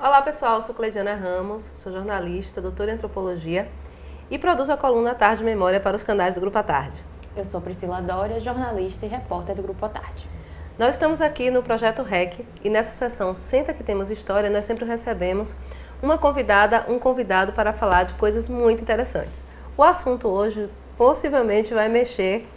Olá pessoal, sou Cleidiana Ramos, sou jornalista, doutora em antropologia e produzo a coluna Tarde Memória para os canais do Grupo à Tarde. Eu sou Priscila Dória, jornalista e repórter do Grupo à Tarde. Nós estamos aqui no Projeto REC e nessa sessão Senta que Temos História, nós sempre recebemos uma convidada, um convidado para falar de coisas muito interessantes. O assunto hoje possivelmente vai mexer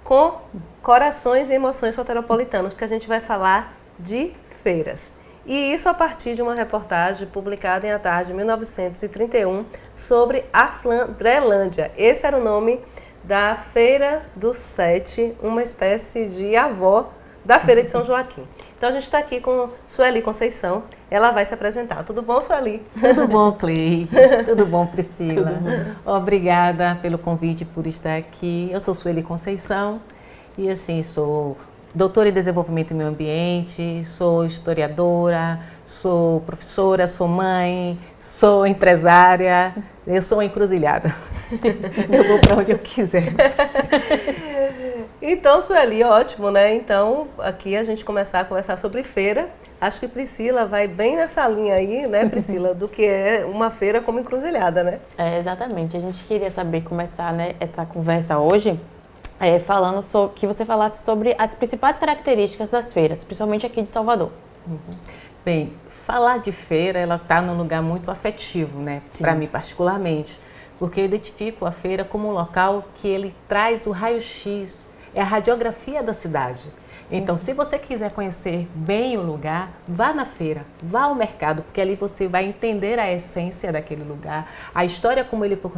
com corações e emoções soteropolitanos, porque a gente vai falar de feiras. E isso a partir de uma reportagem publicada em A Tarde, 1931, sobre a Flandrelândia. Esse era o nome da Feira do Sete, uma espécie de avó da Feira de São Joaquim. Então a gente está aqui com Sueli Conceição, ela vai se apresentar. Tudo bom, Sueli? Tudo bom, Clei? Tudo bom, Priscila? Tudo bom. Obrigada pelo convite, por estar aqui. Eu sou Sueli Conceição e assim, sou doutora em desenvolvimento e meio ambiente, sou historiadora, sou professora, sou mãe, sou empresária, eu sou uma encruzilhada. Eu vou para onde eu quiser. Então, Sueli, ótimo, né? Então, aqui a gente começar a conversar sobre feira. Acho que Priscila vai bem nessa linha aí, né, Priscila, do que é uma feira como encruzilhada, né? Exatamente. A gente queria começar, né, essa conversa hoje falando que você falasse sobre as principais características das feiras, principalmente aqui de Salvador. Bem, falar de feira, ela está num lugar muito afetivo, né, para mim particularmente, porque eu identifico a feira como um local que ele traz o raio-x, é a radiografia da cidade. Então, se você quiser conhecer bem o lugar, vá na feira, vá ao mercado, porque ali você vai entender a essência daquele lugar, a história como ele foi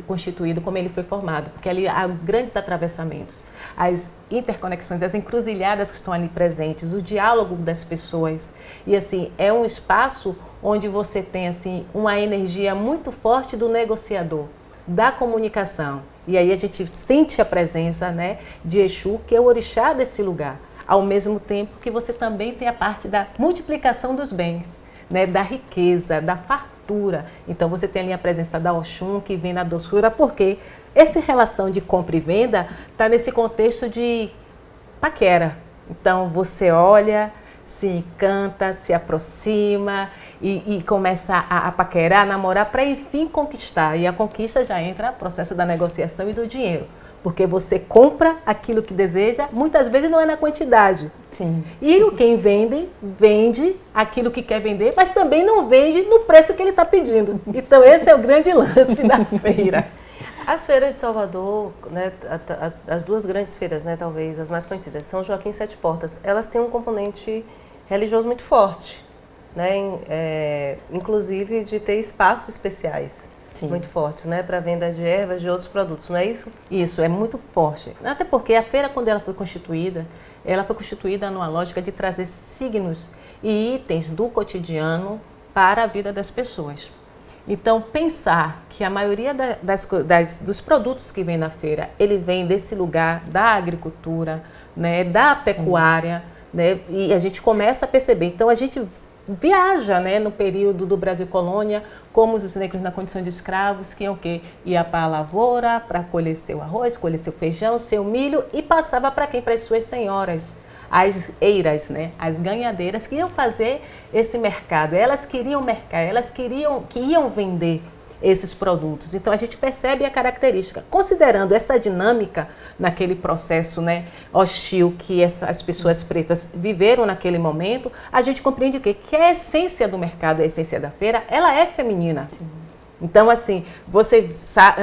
constituído, como ele foi formado, porque ali há grandes atravessamentos, as interconexões, as encruzilhadas que estão ali presentes, o diálogo das pessoas. E assim, é um espaço onde você tem assim uma energia muito forte do negociador, da comunicação. E aí a gente sente a presença, né, de Exu, que é o orixá desse lugar. Ao mesmo tempo que você também tem a parte da multiplicação dos bens, né, da riqueza, da fartura. Então você tem ali a presença da Oxum, que vem na doçura, porque essa relação de compra e venda está nesse contexto de paquera. Então você olha, se encanta, se aproxima e começa a paquerar, a namorar, para enfim conquistar. E a conquista já entra no processo da negociação e do dinheiro. Porque você compra aquilo que deseja, muitas vezes não é na quantidade. Sim. E quem vende aquilo que quer vender, mas também não vende no preço que ele está pedindo. Então esse é o grande lance da feira. As feiras de Salvador, né, as duas grandes feiras, né, talvez as mais conhecidas, São Joaquim e Sete Portas, elas têm um componente religioso muito forte, né, inclusive de ter espaços especiais. Sim. Muito fortes, né, para venda de ervas, de outros produtos, não é isso? Isso, é muito forte. Até porque a feira, quando ela foi constituída numa lógica de trazer signos e itens do cotidiano para a vida das pessoas. Então, pensar que a maioria dos produtos que vem na feira, ele vem desse lugar da agricultura, né, da pecuária, né, e a gente começa a perceber. Então, a gente viaja, né, no período do Brasil colônia, como os negros na condição de escravos, que iam o quê? Ia para a lavoura, para colher seu arroz, colher seu feijão, seu milho, e passava para quem? Para as suas senhoras, as eiras, né, as ganhadeiras, que iam fazer esse mercado. Elas queriam mercar, que iam vender esses produtos. Então a gente percebe a característica. Considerando essa dinâmica naquele processo, né, hostil que as pessoas pretas viveram naquele momento, a gente compreende o quê? Que a essência do mercado, a essência da feira, ela é feminina. Sim. Então, assim, você sabe,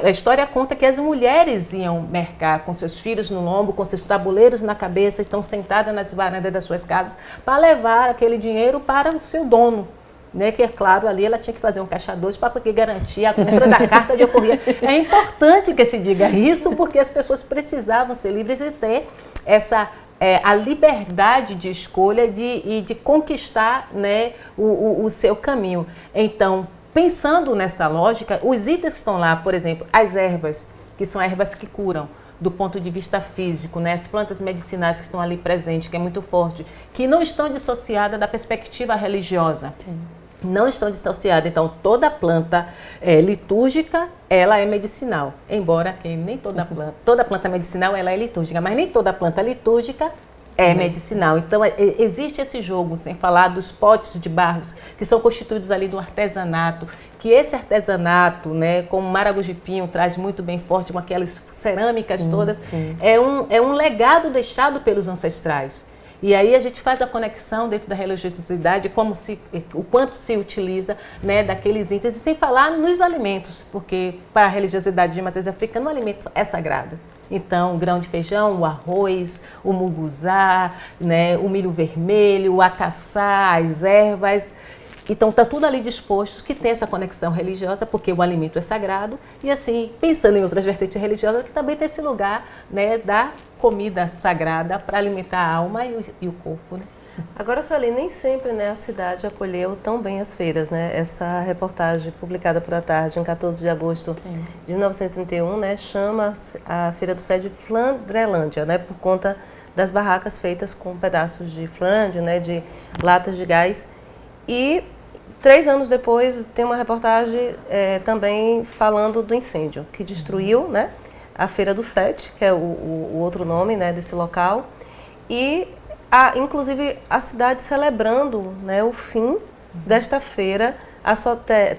a história conta que as mulheres iam mercar com seus filhos no lombo, com seus tabuleiros na cabeça, estão sentadas nas varandas das suas casas para levar aquele dinheiro para o seu dono. Né, que é claro, ali ela tinha que fazer um caixa 2 para poder garantir a compra da carta de alforria. É importante que se diga isso, porque as pessoas precisavam ser livres e ter a liberdade de escolha e de conquistar, né, o seu caminho. Então, pensando nessa lógica, os itens que estão lá, por exemplo, as ervas, que são ervas que curam, do ponto de vista físico, né? As plantas medicinais que estão ali presentes, que é muito forte, que não estão dissociadas da perspectiva religiosa. Sim. Não estão dissociadas. Então, toda planta litúrgica, ela é medicinal. Embora que nem toda planta medicinal ela é litúrgica, mas nem toda planta litúrgica É medicinal. Então, existe esse jogo, sem falar dos potes de barros, que são constituídos ali do artesanato, que esse artesanato, né, como Maragogi-Pinho traz muito bem forte, com aquelas cerâmicas todas, é um legado deixado pelos ancestrais. E aí a gente faz a conexão dentro da religiosidade, o quanto se utiliza, né, daqueles itens, e sem falar nos alimentos, porque para a religiosidade de matriz africana o alimento é sagrado. Então, o grão de feijão, o arroz, o muguzá, né, o milho vermelho, o acaçá, as ervas. Então, está tudo ali disposto, que tem essa conexão religiosa, porque o alimento é sagrado. E assim, pensando em outras vertentes religiosas, que também tem esse lugar, né, da comida sagrada para alimentar a alma e o corpo, né? Agora, Sueli, nem sempre, né, a cidade acolheu tão bem as feiras, né? Essa reportagem publicada por A Tarde, em 14 de agosto de 1931, né, chama a Feira do Sé de Flandrelândia, né, por conta das barracas feitas com pedaços de flandre, né, de latas de gás. E 3 anos depois tem uma reportagem também falando do incêndio que destruiu, né, a Feira do Sete, que é o outro nome, né, desse local, e inclusive a cidade celebrando, né, o fim desta feira,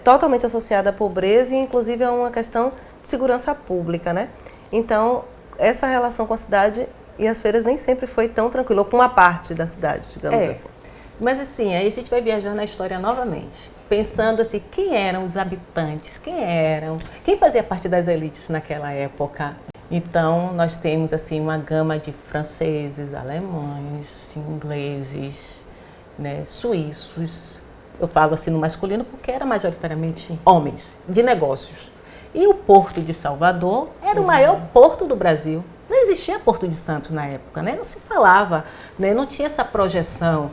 totalmente associada à pobreza e inclusive a uma questão de segurança pública, né? Então, essa relação com a cidade e as feiras nem sempre foi tão tranquila, ou com uma parte da cidade, digamos assim. Mas assim, aí a gente vai viajar na história novamente, pensando assim, quem eram os habitantes, quem fazia parte das elites naquela época? Então, nós temos assim uma gama de franceses, alemães, ingleses, né, suíços. Eu falo assim no masculino porque era majoritariamente homens de negócios. E o Porto de Salvador era o maior porto do Brasil. Não existia Porto de Santos na época, né? Não se falava, né? Não tinha essa projeção.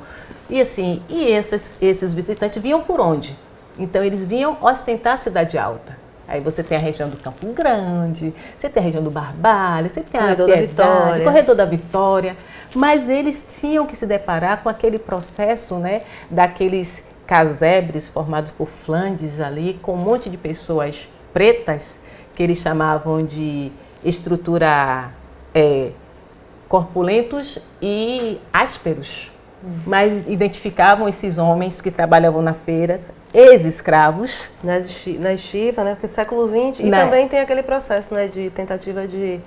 E assim, esses visitantes vinham por onde? Então, eles vinham ostentar a Cidade Alta. Aí você tem a região do Campo Grande, você tem a região do Barbalho, você tem a Piedade, Corredor da Vitória. Mas eles tinham que se deparar com aquele processo, né, daqueles casebres formados por Flandes ali, com um monte de pessoas pretas, que eles chamavam de estrutura corpulentos e ásperos. Mas identificavam esses homens que trabalhavam na feira, ex-escravos. Na estiva, né? Porque século XX, e também tem aquele processo, né, de tentativa de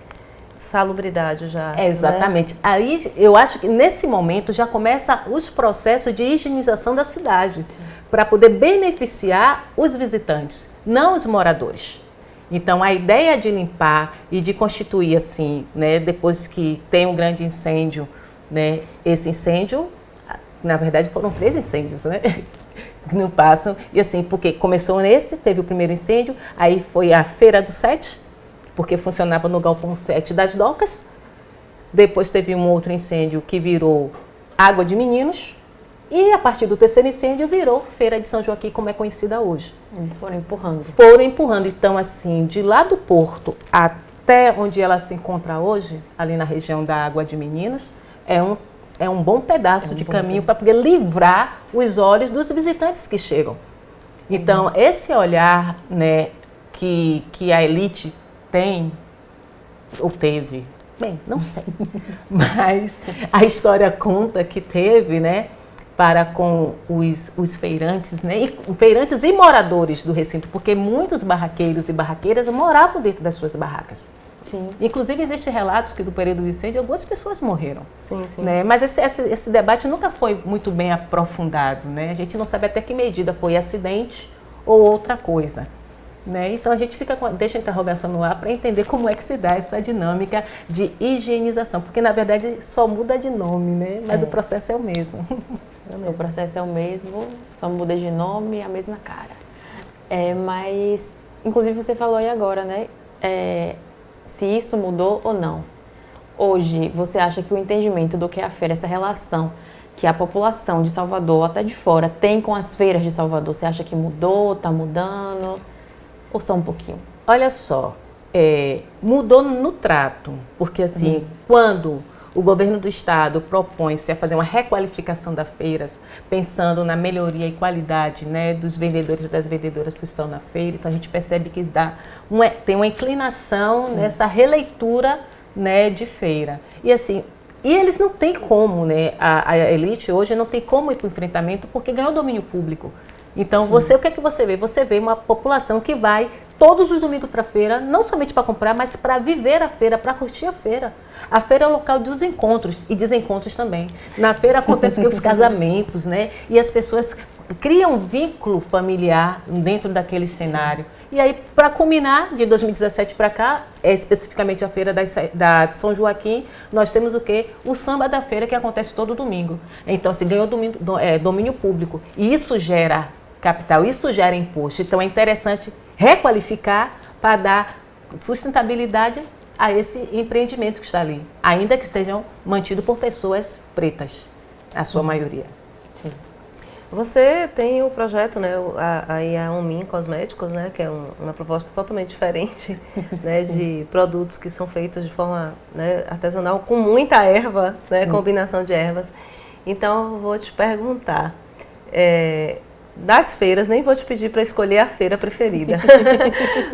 salubridade já. Exatamente. Né? Aí eu acho que nesse momento já começa os processos de higienização da cidade, para poder beneficiar os visitantes, não os moradores. Então, a ideia de limpar e de constituir assim, né, depois que tem um grande incêndio, né, esse incêndio, na verdade foram 3 incêndios, né, não passam, e assim, porque começou teve o primeiro incêndio, aí foi a Feira do Sete, porque funcionava no Galpão 7 das Docas, depois teve um outro incêndio que virou Água de Meninos, e a partir do terceiro incêndio virou Feira de São Joaquim, como é conhecida hoje. Eles foram empurrando. Então assim, de lá do porto até onde ela se encontra hoje, ali na região da Água de Meninos, é um bom pedaço de caminho para poder livrar os olhos dos visitantes que chegam. Então, esse olhar, né, que a elite tem, ou teve, bem, não sei, mas a história conta que teve, né, para com os feirantes, né, feirantes e moradores do recinto, porque muitos barraqueiros e barraqueiras moravam dentro das suas barracas. Sim. Inclusive, existem relatos que do período do incêndio algumas pessoas morreram. Sim, sim. Né? Mas esse debate nunca foi muito bem aprofundado. Né? A gente não sabe até que medida foi acidente ou outra coisa. Né? Então, a gente deixa a interrogação no ar para entender como é que se dá essa dinâmica de higienização. Porque, na verdade, só muda de nome, né? Mas o processo é o mesmo. O processo é o mesmo, só muda de nome, a mesma cara. Mas, inclusive, você falou aí agora, né? Se isso mudou ou não. Hoje, você acha que o entendimento do que é a feira, essa relação que a população de Salvador, até de fora, tem com as feiras de Salvador, você acha que mudou, está mudando? Ou só um pouquinho? Olha só, mudou no trato, porque assim, quando o governo do estado propõe-se a fazer uma requalificação das feiras, pensando na melhoria e qualidade, né, dos vendedores e das vendedoras que estão na feira, então a gente percebe que tem uma inclinação nessa releitura, né, de feira. E assim, E eles não têm como, né? A elite hoje não tem como ir para o enfrentamento porque ganhou domínio público. Então, o que é que você vê? Você vê uma população que vai todos os domingos para a feira, não somente para comprar, mas para viver a feira, para curtir a feira. A feira é o local dos encontros e desencontros também. Na feira acontecem os casamentos, né? E as pessoas criam um vínculo familiar dentro daquele cenário. E aí, para culminar, de 2017 para cá, especificamente a feira da São Joaquim, nós temos o quê? O samba da feira, que acontece todo domingo. Então, se ganhou domínio público. E isso gera capital, isso gera imposto. Então, é interessante requalificar para dar sustentabilidade a esse empreendimento que está ali, ainda que sejam mantidos por pessoas pretas, a sua maioria. Sim. Você tem o projeto, né, a Onmin Cosméticos, né, que é uma proposta totalmente diferente, né, de produtos que são feitos de forma, né, artesanal, com muita erva, né, combinação de ervas. Então, eu vou te perguntar, das feiras, nem vou te pedir para escolher a feira preferida,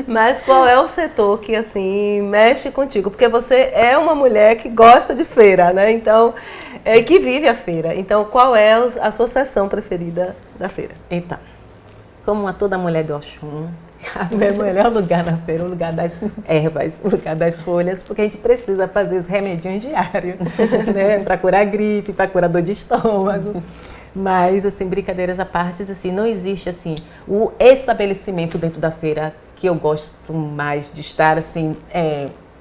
mas qual é o setor que, assim, mexe contigo? Porque você é uma mulher que gosta de feira, né? Então, que vive a feira. Então, qual é a sua seção preferida da feira? Então, como toda mulher de Oxum, o meu melhor lugar na feira é o lugar das ervas, o lugar das folhas, porque a gente precisa fazer os remedinhos diários, né? Para curar gripe, para curar dor de estômago. Mas, assim, brincadeiras à parte, assim, não existe, assim, o estabelecimento dentro da feira que eu gosto mais de estar, assim,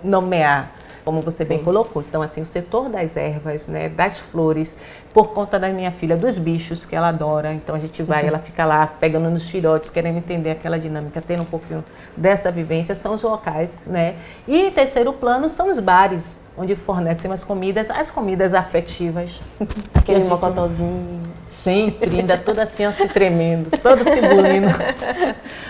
nomear, como você bem colocou. Então, assim, o setor das ervas, né, das flores, por conta da minha filha, dos bichos, que ela adora. Então, a gente vai, ela fica lá pegando nos filhotes, querendo entender aquela dinâmica, tendo um pouquinho dessa vivência, são os locais, né. E, em terceiro plano, são os bares, onde fornecem as comidas afetivas. Aquele mocotózinho. Sempre, ainda toda assim, se tremendo, todo se bulindo.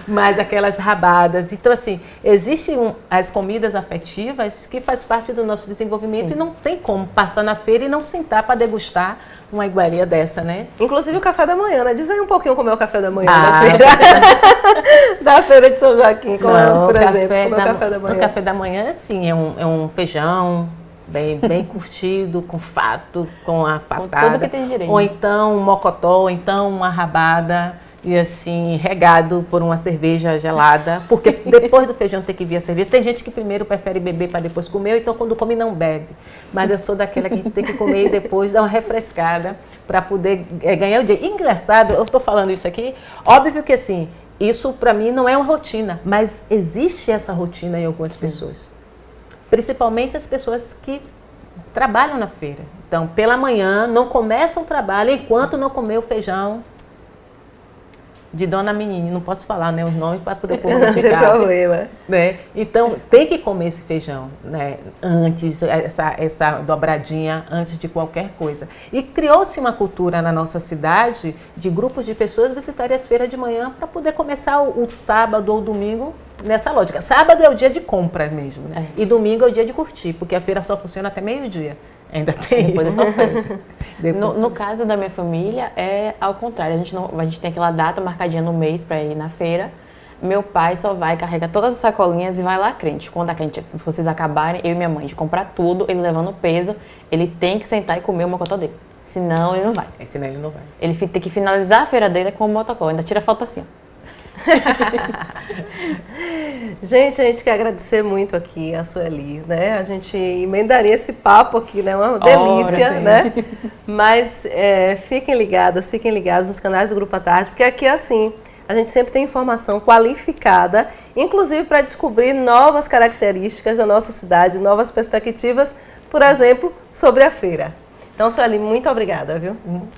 Mas aquelas rabadas. Então, assim, existem as comidas afetivas que faz parte do nosso desenvolvimento. Sim. E não tem como passar na feira e não sentar para degustar uma iguaria dessa, né? Inclusive o café da manhã, né? Diz aí um pouquinho como é o café da manhã da feira. Da feira de São Joaquim, por exemplo, como é o café da manhã. O café da manhã, assim, é um feijão bem curtido, com fato, com a fatada. Com tudo que tem direito. Ou então um mocotó, ou então uma rabada, e assim, regado por uma cerveja gelada. Porque depois do feijão tem que vir a cerveja. Tem gente que primeiro prefere beber para depois comer, ou então quando come não bebe. Mas eu sou daquela que a gente tem que comer e depois dar uma refrescada para poder ganhar o dia. Engraçado, eu estou falando isso aqui, óbvio que assim, isso para mim não é uma rotina, mas existe essa rotina em algumas pessoas. Principalmente as pessoas que trabalham na feira. Então, pela manhã, não começam o trabalho enquanto não comer o feijão de Dona Menina. Não posso falar, né, os nomes para poder publicar. Não tem problema. Né? Então, tem que comer esse feijão, né, antes, essa dobradinha, antes de qualquer coisa. E criou-se uma cultura na nossa cidade de grupos de pessoas visitarem as feiras de manhã para poder começar o sábado ou domingo nessa lógica. Sábado é o dia de compra mesmo, né? E domingo é o dia de curtir, porque a feira só funciona até meio-dia. Ainda tem depois isso. No caso da minha família, é ao contrário. A gente tem aquela data marcadinha no mês para ir na feira. Meu pai só vai, carrega todas as sacolinhas e vai lá crente. Quando se vocês acabarem, eu e minha mãe, de comprar tudo, ele levando o peso, ele tem que sentar e comer o mocotó dele. Senão ele não vai. Senão ele não vai. Ele tem que finalizar a feira dele com o motocó. Ainda tira foto assim, ó. Gente, a gente quer agradecer muito aqui a Sueli, né? A gente emendaria esse papo aqui, né? Uma delícia, né? Mas fiquem ligados nos canais do Grupo à Tarde, porque aqui é assim, a gente sempre tem informação qualificada, inclusive para descobrir novas características da nossa cidade, novas perspectivas, por exemplo, sobre a feira. Então, Sueli, muito obrigada, viu?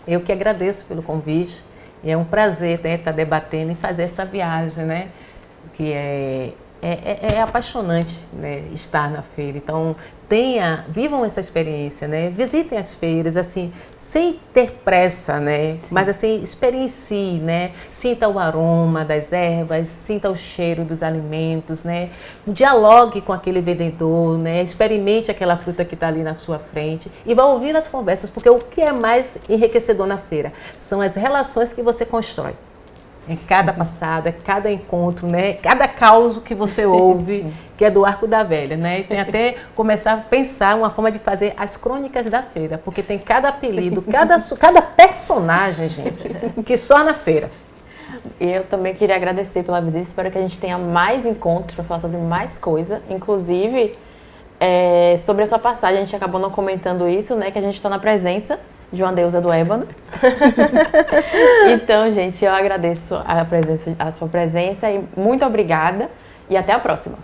Eu que agradeço pelo convite. E é um prazer, né, estar debatendo e fazer essa viagem, né? Que é apaixonante, né, estar na feira. Então, vivam essa experiência, né? Visitem as feiras, assim, sem ter pressa, né? Sim. Mas assim, experienciem, né? Sinta o aroma das ervas, sinta o cheiro dos alimentos, né? Dialogue com aquele vendedor, né? Experimente aquela fruta que está ali na sua frente e vá ouvir as conversas, porque o que é mais enriquecedor na feira são as relações que você constrói. em cada passada, cada encontro, né? Cada caos que você ouve, que é do Arco da Velha, né? E tem até começar a pensar uma forma de fazer as crônicas da feira, porque tem cada apelido, cada personagem, gente, que só na feira. E eu também queria agradecer pela visita, espero que a gente tenha mais encontros para falar sobre mais coisa, inclusive sobre a sua passagem, a gente acabou não comentando isso, né? Que a gente está na presença de uma deusa do ébano. Então, gente, eu agradeço a sua presença e muito obrigada e até a próxima.